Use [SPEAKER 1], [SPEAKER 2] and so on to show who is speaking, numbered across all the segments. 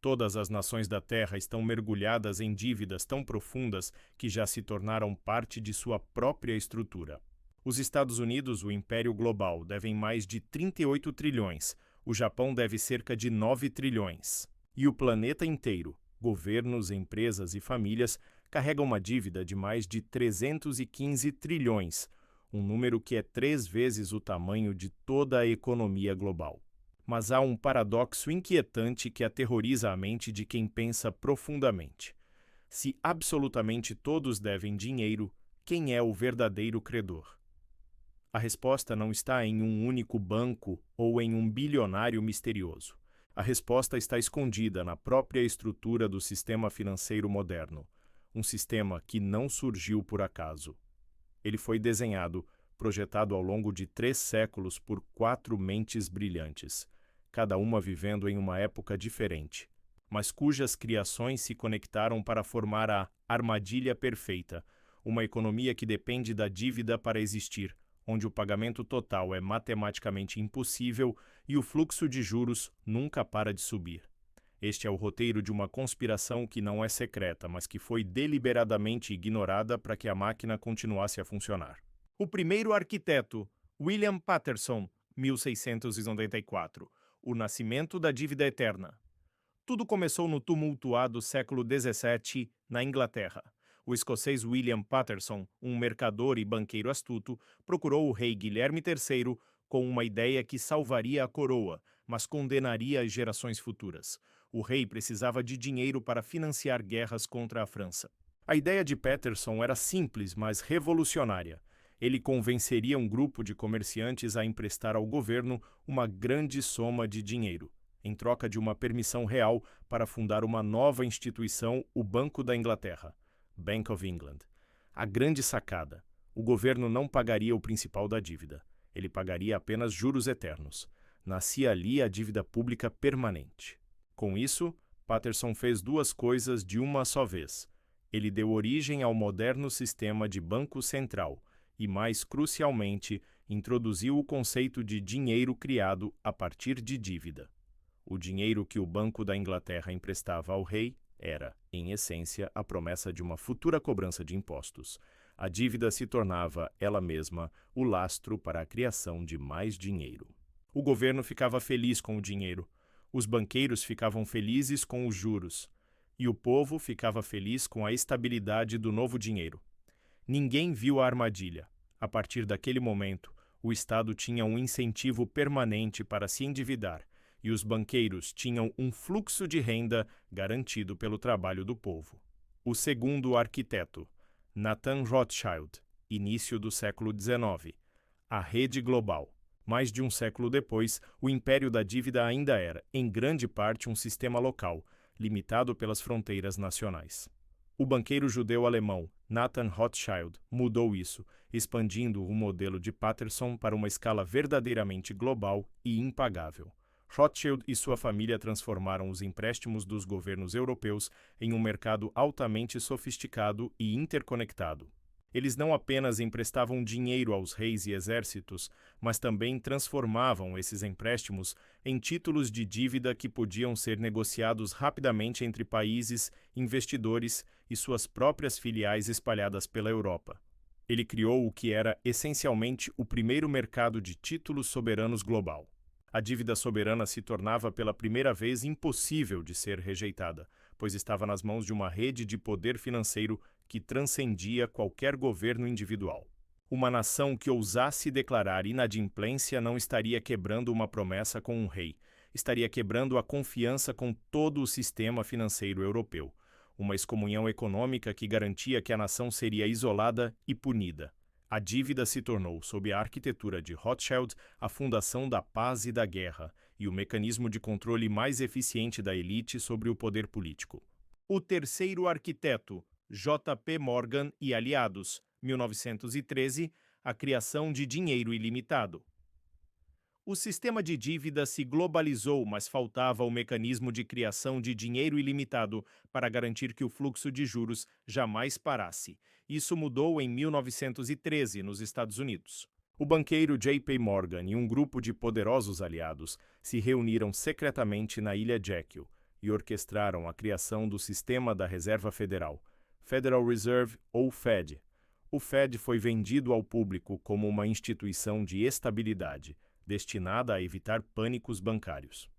[SPEAKER 1] Todas as nações da Terra estão mergulhadas em dívidas tão profundas que já se tornaram parte de sua própria estrutura. Os Estados Unidos, o império global, devem mais de 38 trilhões, o Japão deve cerca de 9 trilhões. E o planeta inteiro, governos, empresas e famílias, carregam uma dívida de mais de 315 trilhões, um número que é 3 vezes o tamanho de toda a economia global. Mas há um paradoxo inquietante que aterroriza a mente de quem pensa profundamente. Se absolutamente todos devem dinheiro, quem é o verdadeiro credor? A resposta não está em um único banco ou em um bilionário misterioso. A resposta está escondida na própria estrutura do sistema financeiro moderno, um sistema que não surgiu por acaso. Ele foi desenhado, projetado ao longo de 3 séculos por 4 mentes brilhantes, cada uma vivendo em uma época diferente, mas cujas criações se conectaram para formar a armadilha perfeita, uma economia que depende da dívida para existir, onde o pagamento total é matematicamente impossível e o fluxo de juros nunca para de subir. Este é o roteiro de uma conspiração que não é secreta, mas que foi deliberadamente ignorada para que a máquina continuasse a funcionar. O primeiro arquiteto, William Paterson, 1694. O nascimento da dívida eterna. Tudo começou no tumultuado século XVII, na Inglaterra. O escocês William Paterson, um mercador e banqueiro astuto, procurou o rei Guilherme III com uma ideia que salvaria a coroa, mas condenaria as gerações futuras. O rei precisava de dinheiro para financiar guerras contra a França. A ideia de Paterson era simples, mas revolucionária. Ele convenceria um grupo de comerciantes a emprestar ao governo uma grande soma de dinheiro, em troca de uma permissão real para fundar uma nova instituição, o Banco da Inglaterra, Bank of England. A grande sacada: o governo não pagaria o principal da dívida. Ele pagaria apenas juros eternos. Nascia ali a dívida pública permanente. Com isso, Paterson fez 2 coisas de uma só vez. Ele deu origem ao moderno sistema de banco central e, mais crucialmente, introduziu o conceito de dinheiro criado a partir de dívida. O dinheiro que o Banco da Inglaterra emprestava ao rei era, em essência, a promessa de uma futura cobrança de impostos. A dívida se tornava, ela mesma, o lastro para a criação de mais dinheiro. O governo ficava feliz com o dinheiro, os banqueiros ficavam felizes com os juros, e o povo ficava feliz com a estabilidade do novo dinheiro. Ninguém viu a armadilha. A partir daquele momento, o Estado tinha um incentivo permanente para se endividar, e os banqueiros tinham um fluxo de renda garantido pelo trabalho do povo. O segundo arquiteto, Nathan Rothschild, início do século XIX. A rede global. Mais de um século depois, o império da dívida ainda era, em grande parte, um sistema local, limitado pelas fronteiras nacionais. O banqueiro judeu-alemão Nathan Rothschild mudou isso, expandindo o modelo de Paterson para uma escala verdadeiramente global e impagável. Rothschild e sua família transformaram os empréstimos dos governos europeus em um mercado altamente sofisticado e interconectado. Eles não apenas emprestavam dinheiro aos reis e exércitos, mas também transformavam esses empréstimos em títulos de dívida que podiam ser negociados rapidamente entre países, investidores e suas próprias filiais espalhadas pela Europa. Ele criou o que era essencialmente o primeiro mercado de títulos soberanos global. A dívida soberana se tornava pela primeira vez impossível de ser rejeitada, pois estava nas mãos de uma rede de poder financeiro que transcendia qualquer governo individual. Uma nação que ousasse declarar inadimplência não estaria quebrando uma promessa com um rei, estaria quebrando a confiança com todo o sistema financeiro europeu, uma excomunhão econômica que garantia que a nação seria isolada e punida. A dívida se tornou, sob a arquitetura de Rothschild, a fundação da paz e da guerra e o mecanismo de controle mais eficiente da elite sobre o poder político. O terceiro arquiteto, J.P. Morgan e aliados, 1913, a criação de dinheiro ilimitado. O sistema de dívida se globalizou, mas faltava o mecanismo de criação de dinheiro ilimitado para garantir que o fluxo de juros jamais parasse. Isso mudou em 1913, nos Estados Unidos. O banqueiro J.P. Morgan e um grupo de poderosos aliados se reuniram secretamente na Ilha Jekyll, e orquestraram a criação do Sistema da Reserva Federal, Federal Reserve ou Fed. O Fed foi vendido ao público como uma instituição de estabilidade, destinada a evitar pânicos bancários.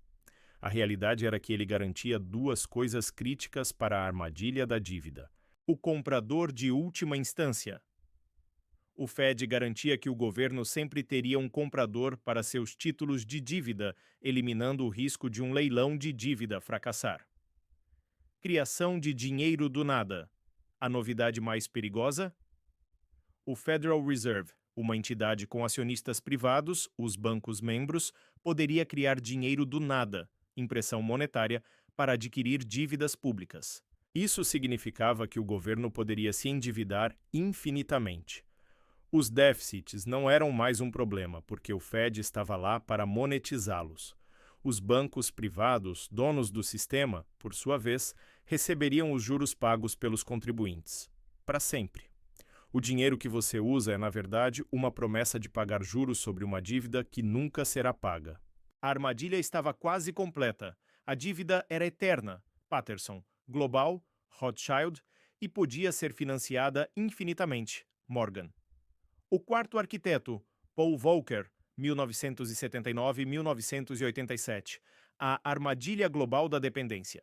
[SPEAKER 1] A realidade era que ele garantia duas coisas críticas para a armadilha da dívida: o comprador de última instância. O Fed garantia que o governo sempre teria um comprador para seus títulos de dívida, eliminando o risco de um leilão de dívida fracassar. Criação de dinheiro do nada. A novidade mais perigosa? O Federal Reserve, uma entidade com acionistas privados, os bancos membros, poderia criar dinheiro do nada, impressão monetária, para adquirir dívidas públicas. Isso significava que o governo poderia se endividar infinitamente. Os déficits não eram mais um problema, porque o Fed estava lá para monetizá-los. Os bancos privados, donos do sistema, por sua vez, receberiam os juros pagos pelos contribuintes. Para sempre. O dinheiro que você usa é, na verdade, uma promessa de pagar juros sobre uma dívida que nunca será paga. A armadilha estava quase completa. A dívida era eterna, Patterson, Global, Rothschild, e podia ser financiada infinitamente, Morgan. O quarto arquiteto, Paul Volcker, 1979-1987, a armadilha global da dependência.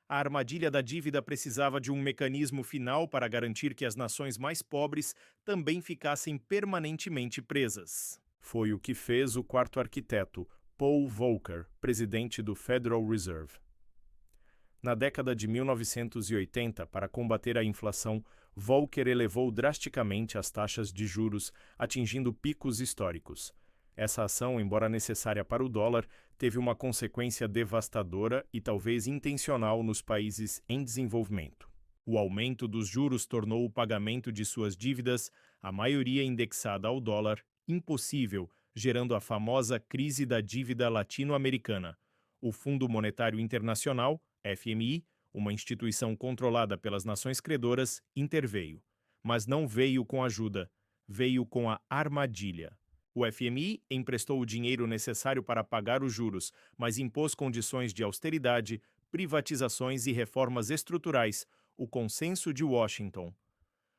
[SPEAKER 1] A armadilha da dívida precisava de um mecanismo final para garantir que as nações mais pobres também ficassem permanentemente presas. Foi o que fez o quarto arquiteto, Paul Volcker, presidente do Federal Reserve. Na década de 1980, para combater a inflação, Volcker elevou drasticamente as taxas de juros, atingindo picos históricos. Essa ação, embora necessária para o dólar, teve uma consequência devastadora e talvez intencional nos países em desenvolvimento. O aumento dos juros tornou o pagamento de suas dívidas, a maioria indexada ao dólar, impossível, gerando a famosa crise da dívida latino-americana. O Fundo Monetário Internacional, FMI, uma instituição controlada pelas nações credoras, interveio. Mas não veio com ajuda, veio com a armadilha. O FMI emprestou o dinheiro necessário para pagar os juros, mas impôs condições de austeridade, privatizações e reformas estruturais, o consenso de Washington.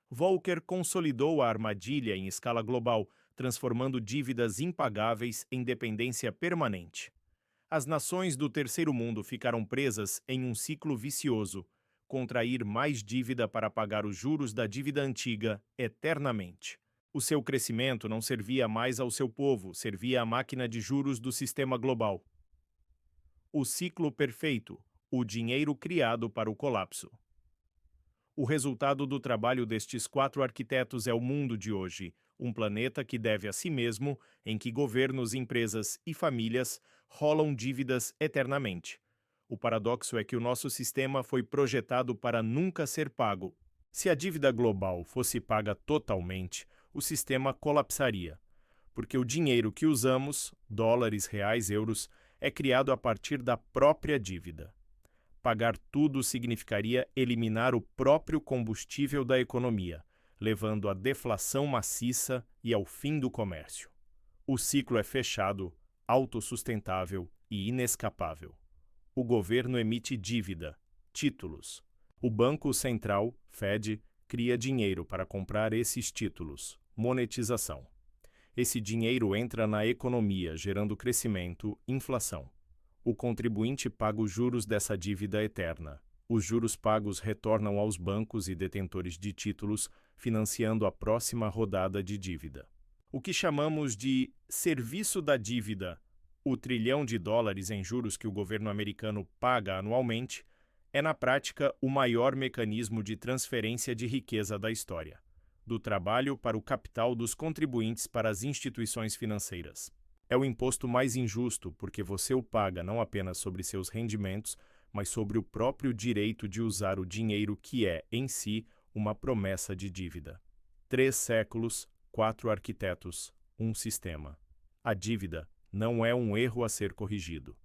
[SPEAKER 1] Volcker consolidou a armadilha em escala global, transformando dívidas impagáveis em dependência permanente. As nações do terceiro mundo ficaram presas em um ciclo vicioso: contrair mais dívida para pagar os juros da dívida antiga eternamente. O seu crescimento não servia mais ao seu povo, servia à máquina de juros do sistema global. O ciclo perfeito, o dinheiro criado para o colapso. O resultado do trabalho destes quatro arquitetos é o mundo de hoje, um planeta que deve a si mesmo, em que governos, empresas e famílias rolam dívidas eternamente. O paradoxo é que o nosso sistema foi projetado para nunca ser pago. Se a dívida global fosse paga totalmente, o sistema colapsaria, porque o dinheiro que usamos, dólares, reais, euros, é criado a partir da própria dívida. Pagar tudo significaria eliminar o próprio combustível da economia, levando à deflação maciça e ao fim do comércio. O ciclo é fechado, autossustentável e inescapável. O governo emite dívida, títulos. O Banco Central, Fed, cria dinheiro para comprar esses títulos, monetização. Esse dinheiro entra na economia, gerando crescimento, inflação. O contribuinte paga os juros dessa dívida eterna. Os juros pagos retornam aos bancos e detentores de títulos, financiando a próxima rodada de dívida. O que chamamos de serviço da dívida, o $1 trilhão em juros que o governo americano paga anualmente, é na prática o maior mecanismo de transferência de riqueza da história, do trabalho para o capital dos contribuintes para as instituições financeiras. É o imposto mais injusto porque você o paga não apenas sobre seus rendimentos, mas sobre o próprio direito de usar o dinheiro que é, em si, uma promessa de dívida. 3 séculos, 4 arquitetos, um sistema. A dívida não é um erro a ser corrigido.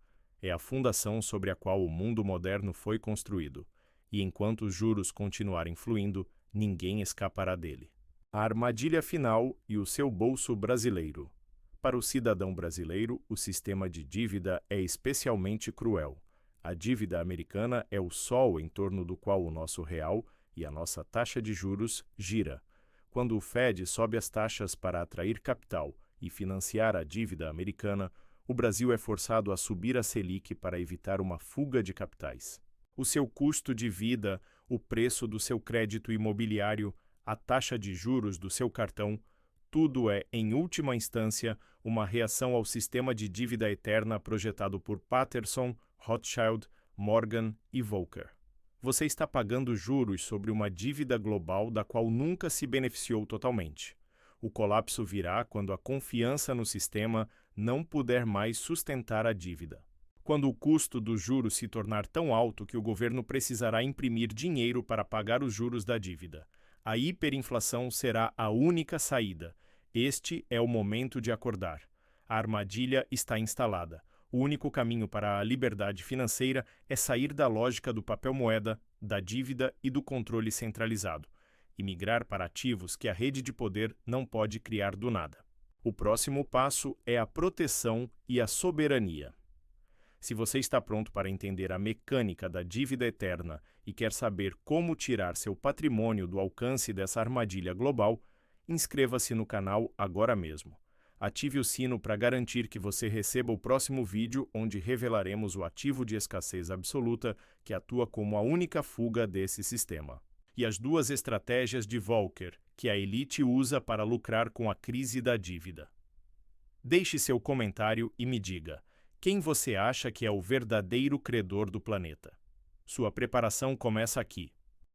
[SPEAKER 1] É a fundação sobre a qual o mundo moderno foi construído. E enquanto os juros continuarem fluindo, ninguém escapará dele. A armadilha final e o seu bolso brasileiro. Para o cidadão brasileiro, o sistema de dívida é especialmente cruel. A dívida americana é o sol em torno do qual o nosso real e a nossa taxa de juros gira. Quando o Fed sobe as taxas para atrair capital e financiar a dívida americana, o Brasil é forçado a subir a Selic para evitar uma fuga de capitais. O seu custo de vida, o preço do seu crédito imobiliário, a taxa de juros do seu cartão, tudo é, em última instância, uma reação ao sistema de dívida eterna projetado por Patterson, Rothschild, Morgan e Volcker. Você está pagando juros sobre uma dívida global da qual nunca se beneficiou totalmente. O colapso virá quando a confiança no sistema não puder mais sustentar a dívida. Quando o custo dos juros se tornar tão alto que o governo precisará imprimir dinheiro para pagar os juros da dívida. A hiperinflação será a única saída. Este é o momento de acordar. A armadilha está instalada. O único caminho para a liberdade financeira é sair da lógica do papel-moeda, da dívida e do controle centralizado, e migrar para ativos que a rede de poder não pode criar do nada. O próximo passo é a proteção e a soberania. Se você está pronto para entender a mecânica da dívida eterna e quer saber como tirar seu patrimônio do alcance dessa armadilha global, inscreva-se no canal agora mesmo. Ative o sino para garantir que você receba o próximo vídeo onde revelaremos o ativo de escassez absoluta que atua como a única fuga desse sistema. E as duas estratégias de Volcker que a elite usa para lucrar com a crise da dívida. Deixe seu comentário e me diga, quem você acha que é o verdadeiro credor do planeta? Sua preparação começa aqui.